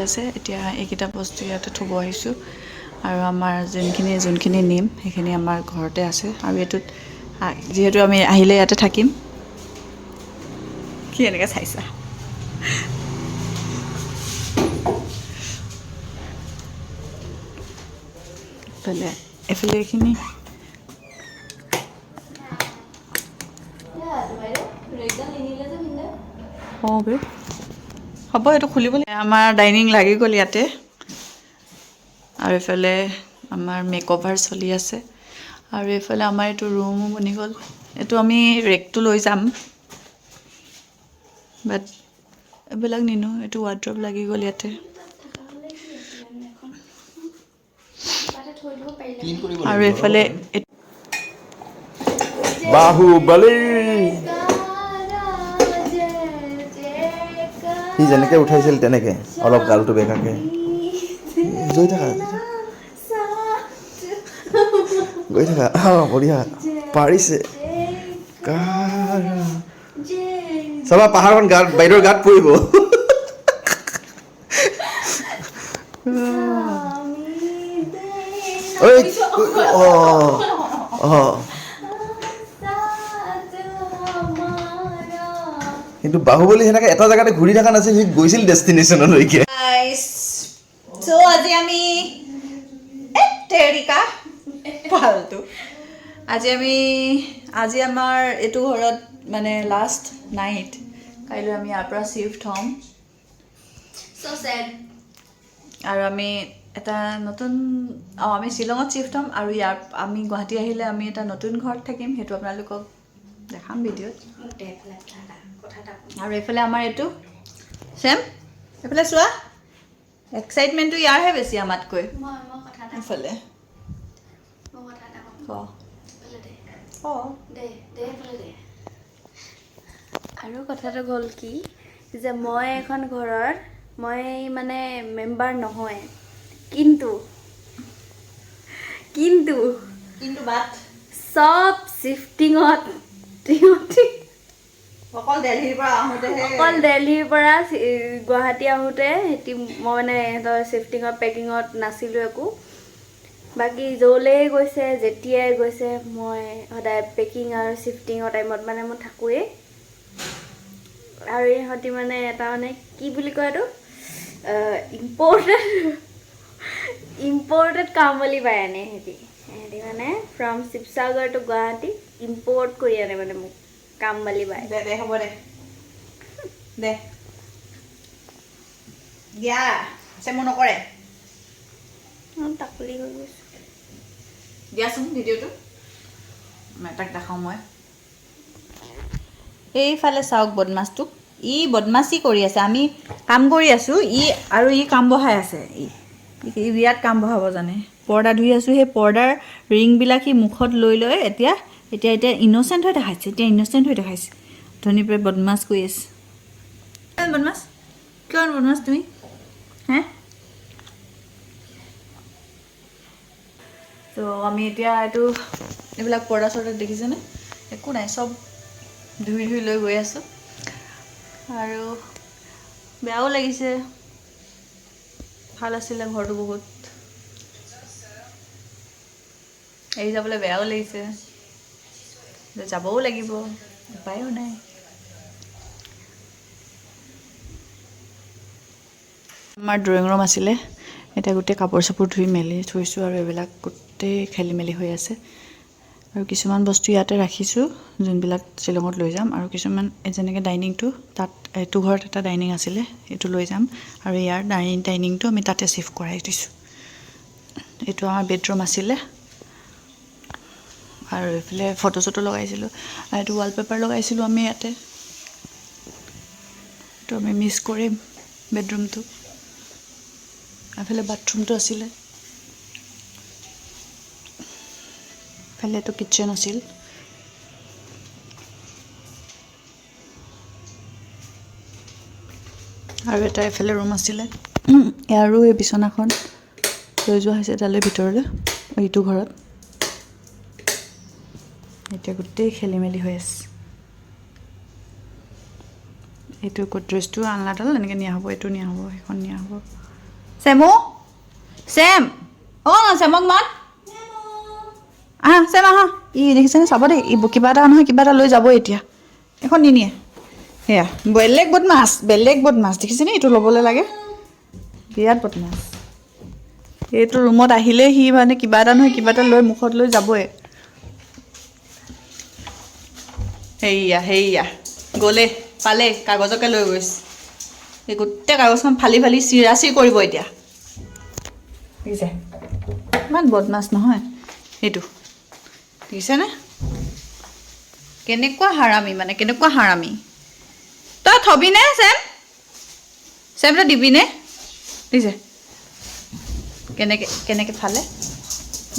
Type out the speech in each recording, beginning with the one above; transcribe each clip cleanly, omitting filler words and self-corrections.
আছে এতিয়া এইকেইটা বস্তু ইয়াতে থ'ব আহিছোঁ আৰু আমাৰ যোনখিনি নিম সেইখিনি আমাৰ ঘৰতে আছে আৰু এইটোত যিহেতু আমি আহিলে ইয়াতে থাকিম কি এনেকৈ চাইছা এইফালে এইখিনি হ'ব এইটো খুলিবলৈ আমাৰ ডাইনিং লাগি গ'ল ইয়াতে আৰু এইফালে আমাৰ মেকঅভাৰ চলি আছে আৰু এইফালে আমাৰ এইটো ৰুমো বনি গ'ল এইটো আমি ৰেকটো লৈ যাম বাট এইবিলাক নিনো এইটো ৱাৰ্ড্ৰব লাগি গ'ল ইয়াতে আৰু এইফালে বাহুবলী সি যেনেকৈ উঠাইছিল তেনেকৈ অলপ গালটো বেকাকৈ গৈ থাকা বঢ়িয়া পাৰিছে চাবা পাহাৰখন গাত বাইদেউৰ গাত পৰিব কিন্তু বাহুবলী সেনেকৈ এটা জেগাতে ঘূৰি থকা নাছিল সি গৈছিল ডেষ্টিনেশ্যনলৈকে So আজি আমি আজি আমাৰ এইটো ঘৰত মানে লাষ্ট নাইট কাইলৈ আমি ইয়াৰ পৰা শ্বিফ্ট হ'ম আৰু আমি এটা নতুন আমি শ্বিলঙত শ্বিফ্ট হ'ম আৰু আমি গুৱাহাটী আহিলে আমি এটা নতুন ঘৰত থাকিম সেইটো আপোনালোকক দেখাম ভিডিঅ'ত আৰু এইফালে আমাৰ এইটো চেম এইফালে চোৱা এক্সাইটমেণ্টটো ইয়াৰহে বেছি আমাতকৈ এইফালে আৰু কথাটো হ'ল কি যে মই এখন ঘৰৰ মই মানে মেম্বাৰ নহয় কিন্তু চব শিফটিঙত অকল দিল্লীৰ পৰা গুৱাহাটী আহোঁতে মই মানে সিহঁতৰ শিফটিঙত পেকিঙত নাছিলোঁ একো বাকী য'লেই গৈছে যেতিয়াই গৈছে মই সদায় পেকিং আৰু শিফটিঙৰ টাইমত মানে মই থাকোঁৱেই আৰু ইহঁতি মানে এটা মানে কি বুলি কয় এইটো ইম্পৰ্টেড কাম বুলি পাই আনে সিহঁতি মানে from Sivasagar to Guwahati import কৰি আনে মানে মোক কাম বালি বাই দে হ'ব দে দিয়া চেমো নকৰে তাকলি হৈ গৈছোঁ দিয়াচোন ভিডিঅ'টো তাক দেখাওঁ মই এইফালে চাওক বদমাছটোক ই বদমাছি কৰি আছে আমি কাম কৰি আছোঁ ই কাম বঢ়াই আছে ই বিৰাট কাম বঢ়াব জানে পৰ্দা ধুই আছোঁ সেই পৰ্দাৰ ৰিংবিলাক সি মুখত লৈ এতিয়া ইন'চেণ্ট হৈ দেখাইছে ধনী পৰা বদমাছ কৰি আছে বদমাছ কিয় বদমাছ তুমি হে তো আমি এতিয়া এইবিলাক পৰ্দা চৰ্দা দেখিছেনে একো নাই চব ধুই লৈ গৈ আছোঁ আৰু বেয়াও লাগিছে ভাল আছিলে ঘৰটো বহুত এৰি যাবলৈ বেয়াও লাগিছে যাবও লাগিব উপায়ো নাই আমাৰ ড্ৰয়িং ৰুম আছিলে এতিয়া গোটেই কাপোৰ চাপোৰ ধুই মেলি থৈছোঁ আৰু এইবিলাক গোটেই খেলি মেলি হৈ আছে আৰু কিছুমান বস্তু ইয়াতে ৰাখিছোঁ যোনবিলাক শ্বিলঙত লৈ যাম আৰু কিছুমান যেনেকৈ ডাইনিংটো তাত এইটো ঘৰত এটা ডাইনিং আছিলে এইটো লৈ যাম আৰু ইয়াৰ ডাইনিংটো আমি তাতে শ্বিফ্ট কৰাই দিছোঁ এইটো আমাৰ বেডৰুম আছিলে আৰু এইফালে ফটো চটো লগাইছিলোঁ আৰু এইটো ৱালপেপাৰ লগাইছিলোঁ আমি ইয়াতে এইটো আমি মিছ কৰিম বেডৰুমটো এইফালে বাথৰুমটো আছিলে এইফালে এইটো কিটচেন আছিল আৰু এটা এইফালে ৰুম আছিলে ইয়াৰো এই বিচনাখন লৈ যোৱা হৈছে তালৈ ভিতৰলৈ এইটো ঘৰত এতিয়া গোটেই খেলি মেলি হৈ আছে এইটো গড্ৰেজটো আলনাডাল এনেকৈ নিয়া হ'ব এইটো নিয়া হ'ব সেইখন নিয়া হ'ব চেমু চেম অ' চেমক মাত আহা চেম আহা ই দেখিছেনে চাব দেই ই কিবা এটা নহয় কিবা এটা লৈ যাব এতিয়া এখন নিনিয়ে সেয়া বেলেগ বদমাছ দেখিছেনে এইটো ল'বলৈ লাগে বিৰাট বদমাছ এইটো ৰুমত আহিলেই সি মানে কিবা এটা নহয় কিবা এটা লৈ মুখত লৈ যাবই সেয়া গ'লে পালে কাগজকে লৈ গৈছে এই গোটেই কাগজখন ফালি চিৰাচি কৰিব এতিয়া দেখিছে ইমান বদমাছ নহয় এইটো দেখিছেনে কেনেকুৱা হাৰামী তই থবিনে চেম তই দিবিনে দেখিছে কেনেকে ফালে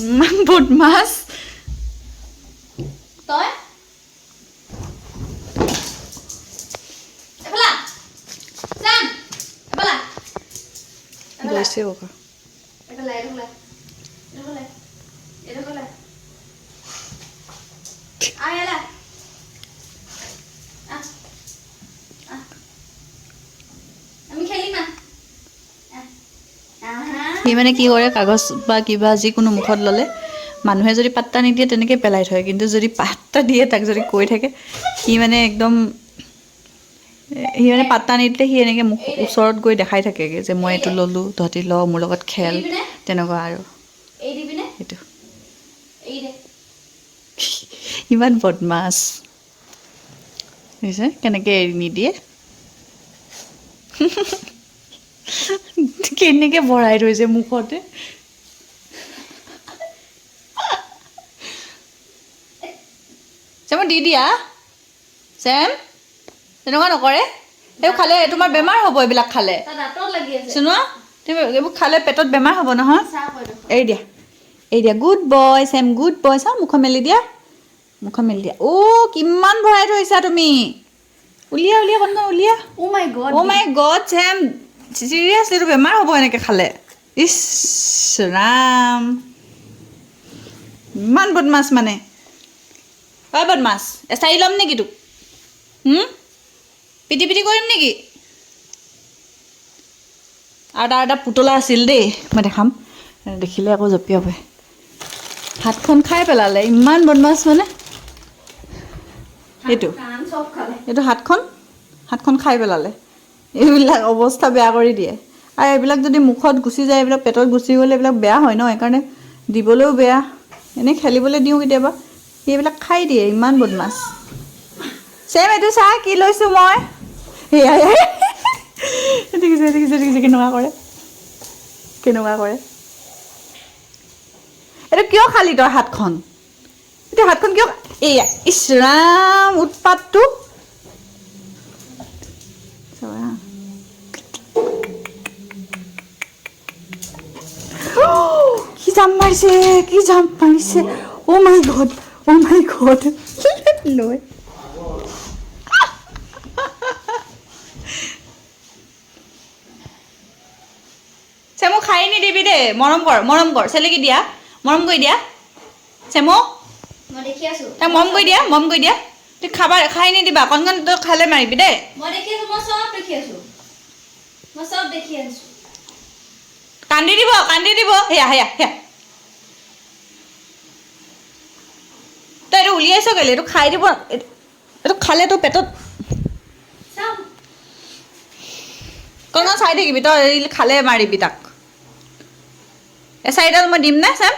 ইমান বদমাছ তই গৈছে ওকা সি মানে কি কৰে কাগজ বা কিবা যিকোনো মুখত ল'লে মানুহে যদি পাত্তা নিদিয়ে তেনেকৈ পেলাই থয় কিন্তু যদি পাত্তা দিয়ে তাক যদি কৈ থাকে সি মানে একদম সি মানে পাত্তা নিদিলে সি এনেকৈ মুখ ওচৰত গৈ দেখাই থাকেগৈ যে মই এইটো ল'লোঁ তহঁতি ল মোৰ লগত খেল তেনেকুৱা আৰু সেইটো ইমান বদমাছ বুজিছে কেনেকৈ এৰি নিদিয়ে কেনেকৈ ভৰাই থৈছে মুখতে চেম দি দিয়া চেম তেনেকুৱা নকৰে এইবোৰ খালে তোমাৰ বেমাৰ হ'ব এইবিলাক খালে শুনোৱা তুমি এইবোৰ খালে পেটত বেমাৰ হ'ব নহয় এৰি দিয়া গুড বয় চেম গুড বয় চাওঁ মুখ মেলি দিয়া অ' কিমান ভৰাই থৈছা তুমি উলিয়া উলিয়া অ' মাই গড চেম চিৰিয়াছলি এইটো বেমাৰ হ'ব এনেকৈ খালে ইছ ৰাম ইমান বদমাছ মানে হয় বদমাছ এচাৰি ল'ম নেকি তোক পিটি কৰিম নেকি আৰু তাৰ এটা পুতলা আছিল দেই মই দেখাম দেখিলে আকৌ জঁপিয়াব হাতখন খাই পেলালে ইমান বদমাছ মানে এইটো হাতখন খাই পেলালে এইবিলাক অৱস্থা বেয়া কৰি দিয়ে আৰু এইবিলাক যদি মুখত গুচি যায় এইবিলাক পেটত গুচি গ'লে এইবিলাক বেয়া হয় ন সেইকাৰণে দিবলৈও বেয়া এনেই খেলিবলৈ দিওঁ কেতিয়াবা সেইবিলাক খাই দিয়ে ইমান বদমাছ চেম এইটো চা কি লৈছোঁ মই সেয়া দেখিছে কেনেকুৱা কৰে এইটো কিয় খালি তই হাতখন কিয় এয়া ইছ ৰাম উৎপাতটো কি জাম্প মাৰিছে অ' মাই গড লৈ চেমু খাই নিদিবি দেই মৰম কৰ চেলেকি দিয়া মৰম কৰি দিয়া চেমু তাক মৰম কৰি দিয়া তুই খাই নিদিবা কণ তই খালে মাৰিবি দেই কান্দি দিব সেয়া তই এইটো উলিয়াইছ কেলে এইটো খাই দিব এইটো খালে তোৰ পেটত কণ চাই থাকিবি তই খালে মাৰিবি তাক এচাৰিডাল মই দিম নে চেম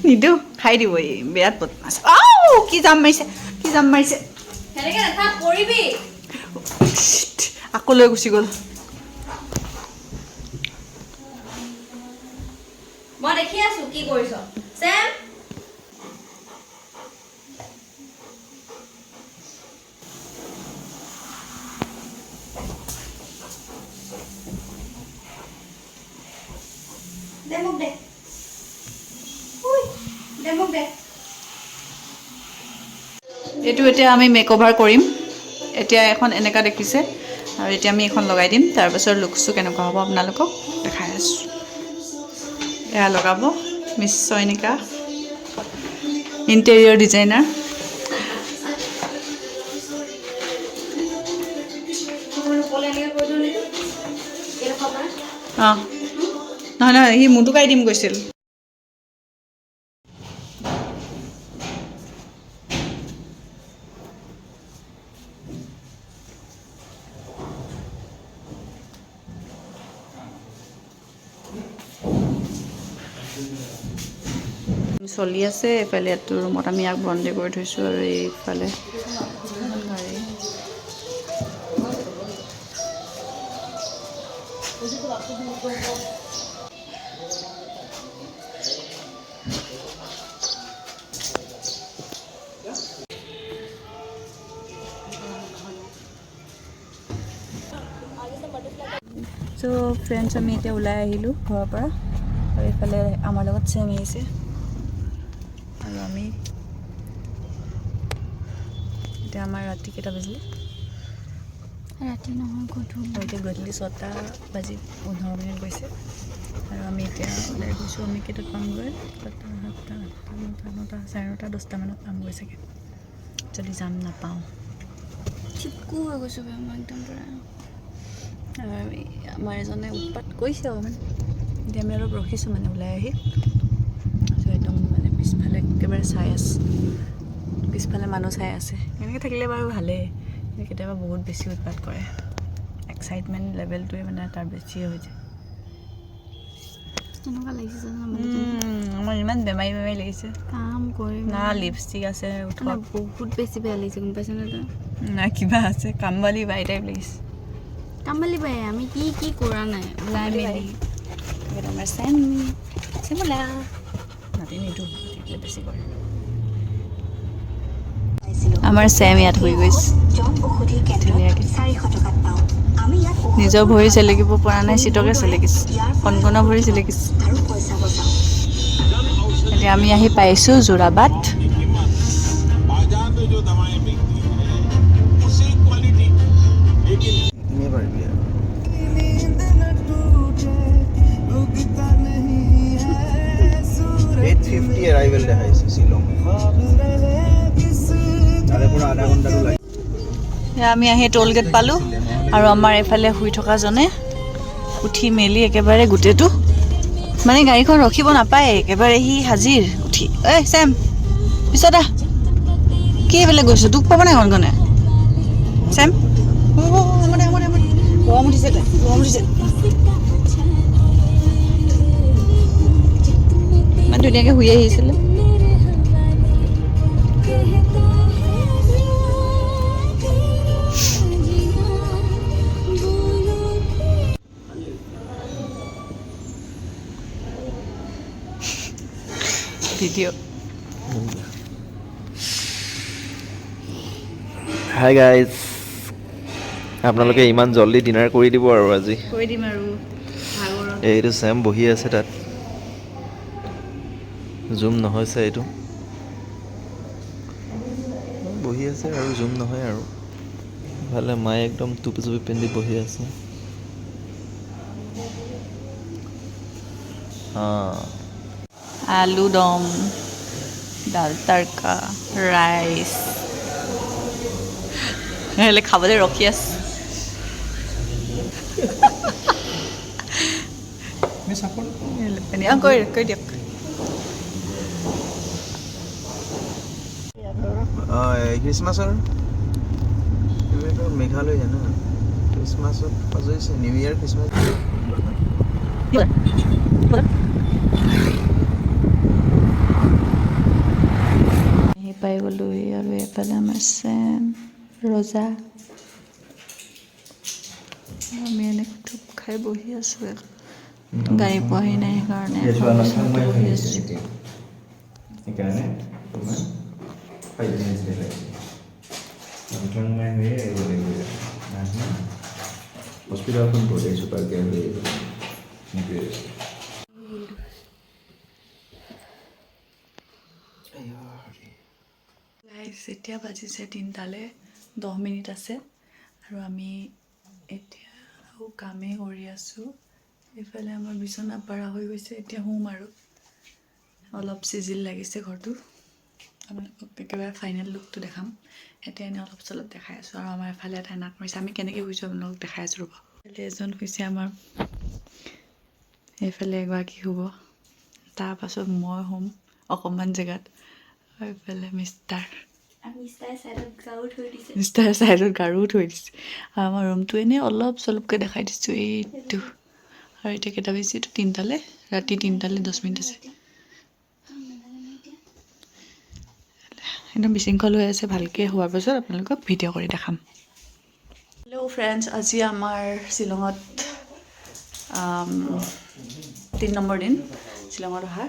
নিদিওঁ খাই দিব এই বিৰাট বদমাছ কি জাম মাৰিছে আকৌ লৈ গুচি গ'ল মই দেখি আছো কি কৰিছ চেম এইটো এতিয়া আমি মেকঅভাৰ কৰিম এতিয়া এখন এনেকুৱা দেখিছে আৰু এতিয়া আমি এখন লগাই দিম তাৰপাছত লুকছটো কেনেকুৱা হ'ব আপোনালোকক দেখাই আছোঁ এয়া লগাব মিছ চয়নিকা ইণ্টেৰিয়ৰ ডিজাইনাৰ। অঁ নহয় নহয়, সি মুটুকাই দিম কৈছিল। চলি আছে এইফালে এইটো ৰুমত আমি ইয়াক বন্দী কৰি থৈছোঁ আৰু এইফালে গাড়ী। চ' ফ্ৰেণ্ডছ আমি এতিয়া ওলাই আহিলোঁ ঘৰৰ পৰা আৰু এইফালে আমাৰ লগত চেম আহিছে আৰু আমি এতিয়া আমাৰ ৰাতি কেইটা বাজিলে? ৰাতি নহয় গধূলি। এতিয়া গধূলি 6টা বাজি 15 মিনিট গৈছে আৰু আমি এতিয়া ওলাই গৈছোঁ। আমি কেইটাত পামগৈ? 7টা 8টা 9টা 9টা 9:30 10টামানত পামগৈ চাগে, যদি যাম নাপাওঁ। চিপকু হৈ গৈছোঁ মই একদম পুৰা। আমাৰ এজনে উৎপাত কৰিছে অকণমান। এতিয়া আমি অলপ ৰখিছোঁ মানে ওলাই আহি। একদম মানে পিছফালে একেবাৰে চাই আছে, পিছফালে মানুহ চাই আছে। এনেকৈ থাকিলে বাৰু ভালেই, কেতিয়াবা বহুত বেছি উৎপাত কৰে। এক্সাইটমেণ্ট লেভেলটোৱে মানে তাৰ বেছি হৈ যায়। এনেকুৱা লাগিছে আমাৰ ইমান বেমাৰী বেমাৰী লাগিছে। কাম কৰিম না লিপষ্টিক আছে উঠত, বহুত বেছি বেয়া লাগিছে, গম পাইছেনে তই? না কিবা আছে, কামবালি বাই টাইপ লাগিছে। কামবালি বাই আমি কি কি কৰা নাই ওলাই মেলি। আমাৰ চেম চিমলা নাতি নিদো বেছি কৰে। আমাৰ চেম ইয়াত হৈ গৈছে ধুনীয়াকৈ। নিজৰ ভৰি চেলেকিব পৰা নাই, চিটকে চেলেকিছে, কণকণৰ ভৰি চেলেকিছে। এতিয়া আমি আহি পাইছোঁ যোৰাবাট। এইখিনিয়ে পাৰিবি আৰু। 8:50 এৰাইভেল দেখাইছে শ্বিলং। তাৰে পৰা আধা ঘণ্টাটো লাগে। আমি আহি টোল গেট পালোঁ আৰু আমাৰ এইফালে শুই থকাজনে উঠি মেলি একেবাৰে গোটেইটো মানে গাড়ীখন ৰখিব নাপায়, একেবাৰে সি হাজিৰ উঠি। ঐ চেম পিছত আহ, কি এইফালে গৈছোঁ, দুখ পাব নাই কণকণে? চেম গৰম উঠিছে, গৰম উঠিছে। ইমান ধুনীয়াকৈ শুই আহিছিলে। ভিডিঅ' হাই গাইজ, আপোনালোকে ইমান জল্দি ডিনাৰ কৰি দিব আৰু আজি। কৰি দিম আৰু ভাগৰত। এইটো চেম বহি আছে তাত, জুম নহৈছে এইটো বহি আছে আৰু জুম নহয় আৰু। ইফালে মায়ে একদম টুপি চুপি পিন্ধি বহি আছে। আলু দম, দাল তড়কা, ৰাইচ খাবলৈ ৰখি আছে। কৈ দিয়ক। খ্ৰীষ্টমাছৰ এইটো মেঘালয় জানো, খ্ৰীষ্টমাছত সজাইছে, নিউ ইয়েৰ খ্ৰীষ্টমাছ। আহি পাই গ'লোহি আৰু এইফালে আমাৰ চেম ৰজা, আমি এনেকৈ থুপ খাই বহি আছোঁ। গাড়ী পোৱাহি নাই সেইকাৰণে বহি আছোঁ। সেইকাৰণে তোমাৰ 5 minutes late লাগিছে। নথংমাই হৈয়ে আহিব লাগিব। হস্পিটেলখন গ'লেই চুপাৰ কেয়াৰ লৈ আহিব সেইটোৱে। এতিয়া বাজিছে 3টালৈ 10 মিনিট আছে আৰু আমি এতিয়া কামেই কৰি আছোঁ। এইফালে আমাৰ বিচনা পাৰা হৈ গৈছে, এতিয়া শুম আৰু। অলপ চিজিল লাগিছে ঘৰটো, আপোনালোকক একেবাৰে ফাইনেল লুকটো দেখাম এতিয়া এনেই অলপ চলপ দেখাই আছোঁ আৰু আমাৰ এফালে এটা নাক মাৰিছে আমি কেনেকৈ শুইছোঁ আপোনালোকক দেখাই আছোঁ ৰ'ব এজন শুইছে আমাৰ এইফালে এগৰাকী শুব তাৰপাছত মই শুম অকণমান জেগাত আৰু এইফালে মিষ্টাৰ চাইডত গাৰুও থৈ দিছে আৰু আমাৰ ৰুমটো এনেই অলপ চলপকৈ দেখাই দিছোঁ এইটো আৰু এতিয়া কেইটা বাজিছে এইটো 3টালৈ ৰাতি 3টালৈ 10 মিনিট আছে একদম বিশৃংখল হৈ আছে ভালকৈ হোৱাৰ পাছত আপোনালোকক ভিডিঅ' কৰি দেখাম হেল্ল' ফ্ৰেণ্ডছ আজি আমাৰ শ্বিলঙত 3 নম্বৰ দিন শ্বিলঙত অহাৰ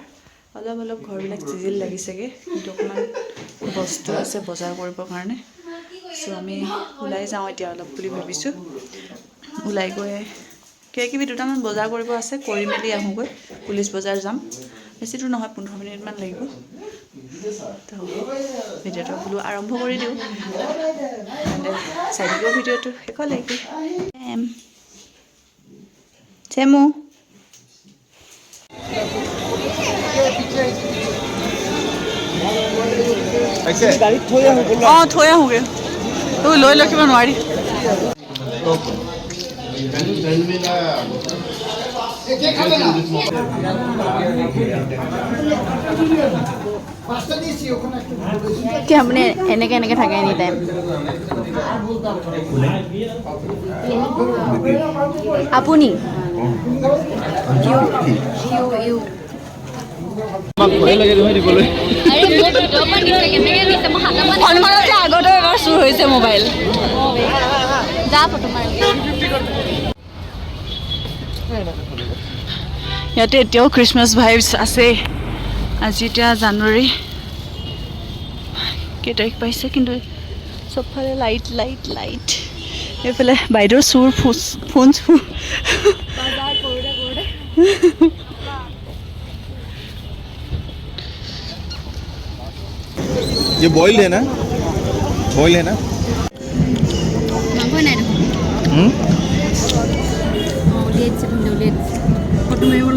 অলপ ঘৰবিলাক চিজিল লাগিছেগৈ কিন্তু অকণমান বস্তু আছে বজাৰ কৰিবৰ কাৰণে চ' আমি ওলাই যাওঁ এতিয়া অলপ বুলি ভাবিছোঁ ওলাই গৈ কিবাকিবি দুটামান বজাৰ কৰিব আছে কৰি মেলি আহোঁগৈ পুলিচ বজাৰ যাম বেছি দূৰ নহয় 15 মিনিটমান লাগিব তো ভিডিঅ'টো বোলো আৰম্ভ কৰি দিওঁ চাই দিব ভিডিঅ'টো শেষলৈকে চেমু অঁ থৈ আহোঁগৈ তই লৈ ৰাখিব নোৱাৰি কি আপুনি এনেকৈ থাকে এনি টাইম আপুনি আগতে এবাৰ চুৰ হৈছে মোবাইল যা ফটো মাৰি ইয়াতে এতিয়াও খ্ৰীষ্টমাছ ভাইবছ আছে আজি এতিয়া জানুৱাৰী কেই তাৰিখ পাইছে কিন্তু চবফালে লাইট এইফালে বাইদেউৰ চুৰ ফোন ये बॉइल्ड है ना মাংস নাই ফটো মাৰিব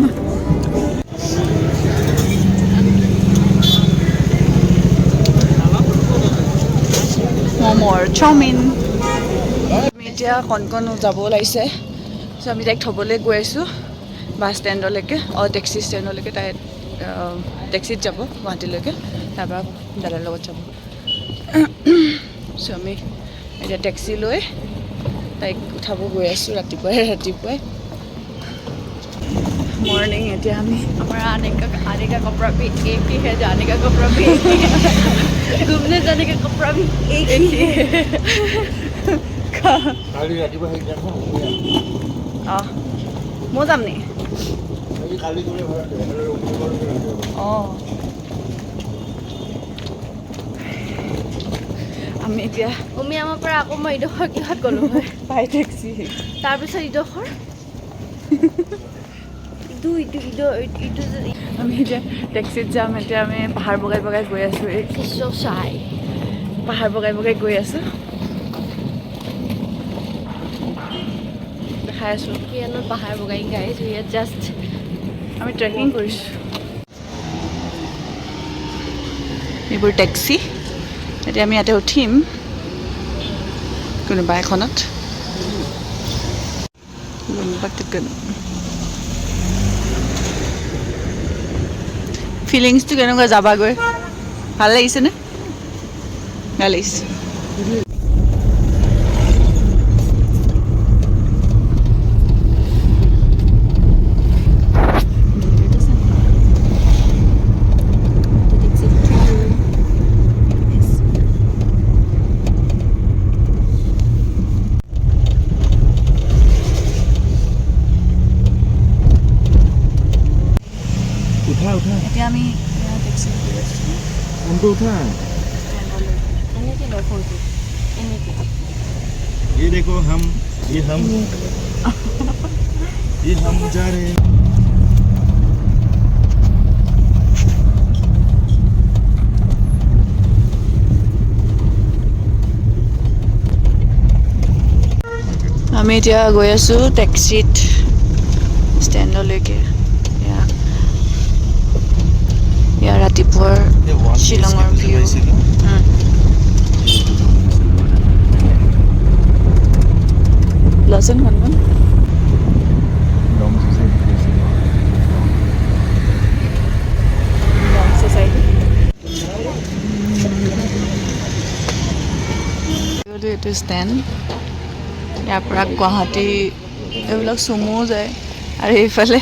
ম'মৰ চাওমিন আমি এতিয়া কণ যাব ওলাইছে চ' আমি তাইক থ'বলৈ গৈ আছোঁ বাছ ষ্টেণ্ডলৈকে টেক্সি ষ্টেণ্ডলৈকে তাই টেক্সিত যাব গুৱাহাটীলৈকে তাৰপৰা দাদাৰ লগত যাব চ' আমি এতিয়া টেক্সি লৈ তাইক উঠাব গৈ আছোঁ ৰাতিপুৱাই मॉर्निंग এতিয়া আমি हमारा आने का कपड़ा भी एक ही है जाने का कपड़ा भी एक ही है घूमने जाने का कपड़ा भी एक ही है মই যাম নি অঁ আমি এতিয়া আমাৰ পৰা আকৌ মই ইডোখৰ কিহত গ'লো হয় পাই টেক্সি তাৰপিছত ইডোখৰ আমি এতিয়া টেক্সিত যাম এতিয়া আমি পাহাৰ বগাই গৈ আছোঁ পাহাৰ বগাই গৈ আছোঁ দেখাই আছোঁ ইয়াত পাহাৰ বগাই গাইছোঁ ইয়াত জাষ্ট আমি ট্ৰেকিং কৰিছোঁ এইবোৰ টেক্সি এতিয়া আমি ইয়াতে উঠিম কোনোবা এখনত ফিলিংছটো কেনেকুৱা যাবাগৈ ভাল লাগিছেনে ভাল লাগিছে এতিয়া আমি টেক্সি কৰি আছোঁ उनको उठा এনেকৈ লয় ফোনটো এনেকৈ ये देखो ये हम जा रहे हैं আমি এতিয়া গৈ আছোঁ টেক্সিত ষ্টেণ্ডলৈকে ইয়াৰ ৰাতিপুৱাৰ শ্বিলঙৰ ভিউ লচোন হনুমান এইটো ষ্টেণ্ড ইয়াৰ পৰা গুৱাহাটী এইবিলাক চুমুও যায় আৰু এইফালে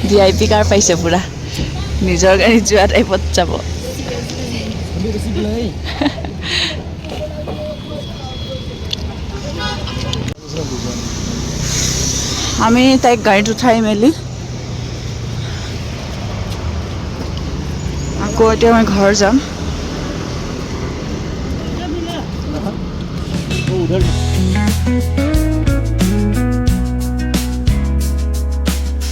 VIP কাৰ পাইছে পুৰা নিজৰ গাড়ীত যোৱা টাইপত যাব আমি তাইক গাড়ীত উঠাই মেলি আকৌ এতিয়া মই ঘৰ যাম